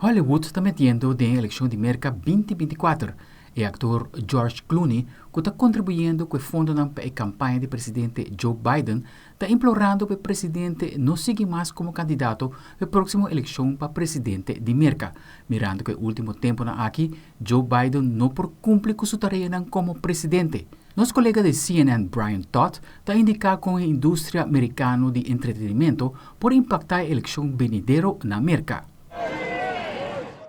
Hollywood está metiendo en la elección de América 2024. El actor George Clooney, que está contribuyendo con el fondo de la campaña del presidente Joe Biden, está implorando que el presidente no siga más como candidato a la próxima elección para presidente de América, mirando que el último tiempo aquí Joe Biden no por cumplir con su tarea como presidente. Nuestro colega de CNN, Brian Todd, está indicando con la industria americana de entretenimiento por impactar la elección venidera en América.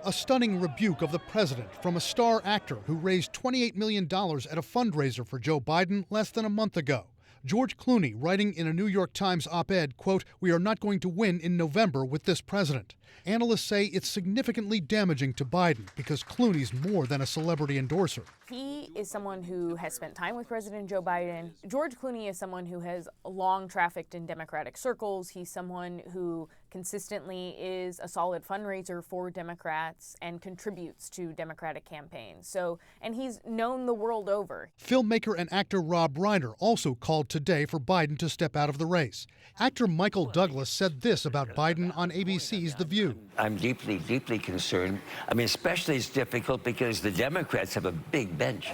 A stunning rebuke of the president from a star actor who raised $28 million at a fundraiser for Joe Biden less than a month ago. George Clooney writing in a New York Times op-ed, quote, "We are not going to win in November with this president." Analysts say it's significantly damaging to Biden because Clooney's more than a celebrity endorser. He is someone who has spent time with President Joe Biden. George Clooney is someone who has long trafficked in Democratic circles. He's someone who consistently is a solid fundraiser for Democrats and contributes to Democratic campaigns. And he's known the world over. Filmmaker and actor Rob Reiner also called today for Biden to step out of the race. Actor Michael Douglas said this about Biden on ABC's The View. I'm deeply, deeply concerned. I mean, especially it's difficult because the Democrats have a big bench.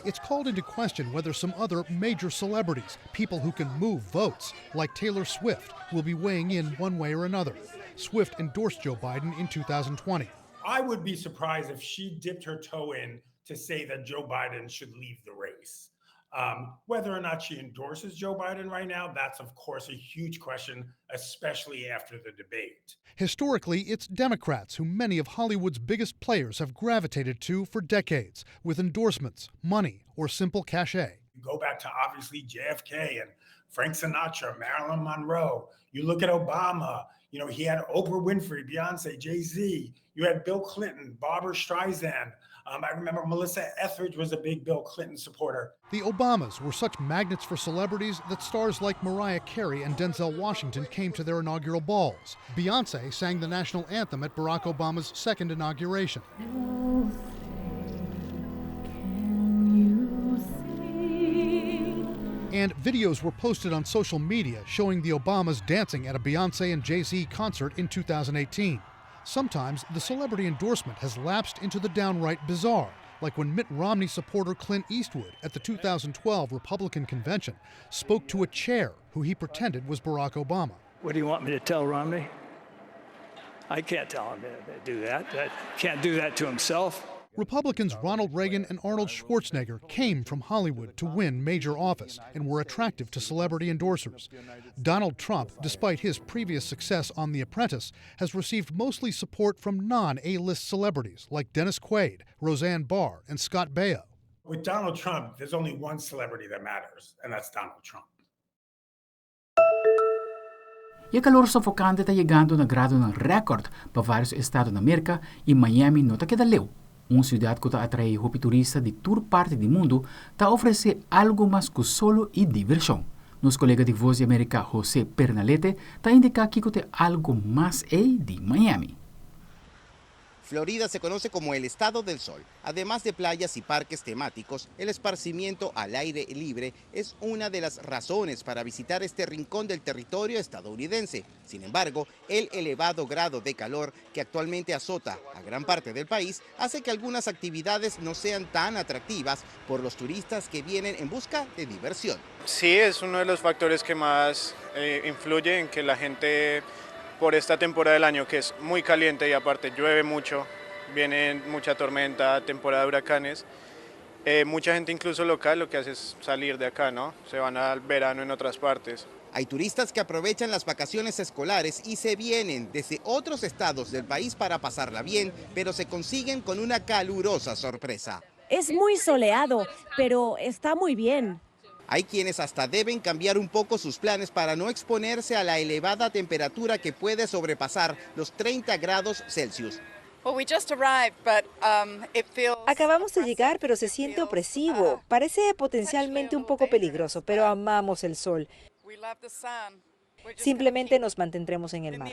It's called into question whether some other major celebrities, people who can move votes, like Taylor Swift, will be weighing in one way or another. Swift endorsed Joe Biden in 2020. I would be surprised if she dipped her toe in to say that Joe Biden should leave the race. Whether or not she endorses Joe Biden right now, that's of course a huge question, especially after the debate. Historically, it's Democrats who many of Hollywood's biggest players have gravitated to for decades, with endorsements, money, or simple cachet. You go back to obviously JFK and Frank Sinatra, Marilyn Monroe. You look at Obama, you know, he had Oprah Winfrey, Beyonce, Jay-Z. You had Bill Clinton, Barbara Streisand. I remember Melissa Etheridge was a big Bill Clinton supporter. The Obamas were such magnets for celebrities that stars like Mariah Carey and Denzel Washington came to their inaugural balls. Beyonce sang the national anthem at Barack Obama's second inauguration. And videos were posted on social media showing the Obamas dancing at a Beyonce and Jay-Z concert in 2018. Sometimes the celebrity endorsement has lapsed into the downright bizarre, like when Mitt Romney supporter Clint Eastwood at the 2012 Republican convention spoke to a chair who he pretended was Barack Obama. What do you want me to tell Romney? I can't tell him to do that. Can't do that to himself. Republicans Ronald Reagan and Arnold Schwarzenegger came from Hollywood to win major office and were attractive to celebrity endorsers. Donald Trump, despite his previous success on The Apprentice, has received mostly support from non-A-list celebrities like Dennis Quaid, Roseanne Barr, and Scott Baio. With Donald Trump, there's only one celebrity that matters, and that's Donald Trump. El calor sofocante está llegando a un grado récord para varios estados de América y Miami no te queda lejos. Una ciudad que atrae turistas de toda parte del mundo, te ofrece algo más que solo y diversión. Nuestro colega de Voz de América, José Pernalete, te indica que te algo más de Miami. Florida se conoce como el estado del sol. Además de playas y parques temáticos, el esparcimiento al aire libre es una de las razones para visitar este rincón del territorio estadounidense. Sin embargo, el elevado grado de calor que actualmente azota a gran parte del país hace que algunas actividades no sean tan atractivas por los turistas que vienen en busca de diversión. Sí, es uno de los factores que más influye en que la gente, por esta temporada del año que es muy caliente y aparte llueve mucho, viene mucha tormenta, temporada de huracanes, mucha gente incluso local lo que hace es salir de acá, ¿no? Se van al verano en otras partes. Hay turistas que aprovechan las vacaciones escolares y se vienen desde otros estados del país para pasarla bien, pero se consiguen con una calurosa sorpresa. Es muy soleado, pero está muy bien. Hay quienes hasta deben cambiar un poco sus planes para no exponerse a la elevada temperatura que puede sobrepasar los 30 grados Celsius. Acabamos de llegar, pero se siente opresivo. Parece potencialmente un poco peligroso, pero amamos el sol. Simplemente nos mantendremos en el mar.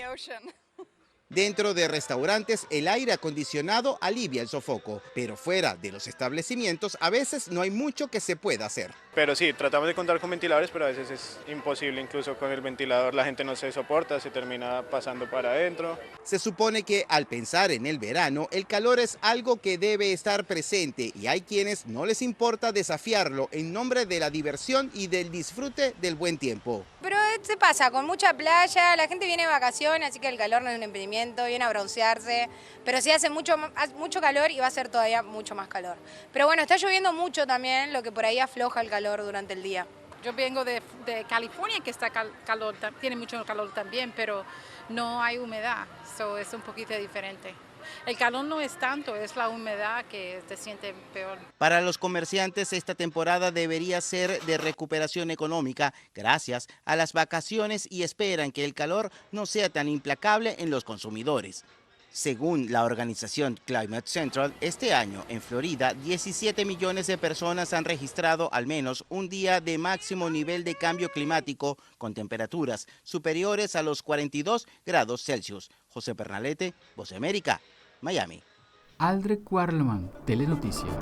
Dentro de restaurantes, el aire acondicionado alivia el sofoco, pero fuera de los establecimientos a veces no hay mucho que se pueda hacer. Pero sí, tratamos de contar con ventiladores, pero a veces es imposible, incluso con el ventilador la gente no se soporta, se termina pasando para adentro. Se supone que al pensar en el verano, el calor es algo que debe estar presente y hay quienes no les importa desafiarlo en nombre de la diversión y del disfrute del buen tiempo. Pero se pasa, con mucha playa, la gente viene de vacaciones, así que el calor no es un impedimento, viene a broncearse, pero sí hace mucho calor y va a ser todavía mucho más calor. Pero bueno, está lloviendo mucho también, lo que por ahí afloja el calor durante el día. Yo vengo de California, que está calor, tiene mucho calor también, pero no hay humedad, so es un poquito diferente. El calor no es tanto, es la humedad que se siente peor. Para los comerciantes, esta temporada debería ser de recuperación económica gracias a las vacaciones y esperan que el calor no sea tan implacable en los consumidores. Según la organización Climate Central, este año en Florida, 17 millones de personas han registrado al menos un día de máximo nivel de cambio climático con temperaturas superiores a los 42 grados Celsius. José Pernalete, Voz de América, Miami. Aldre Quarleman, Telenoticias.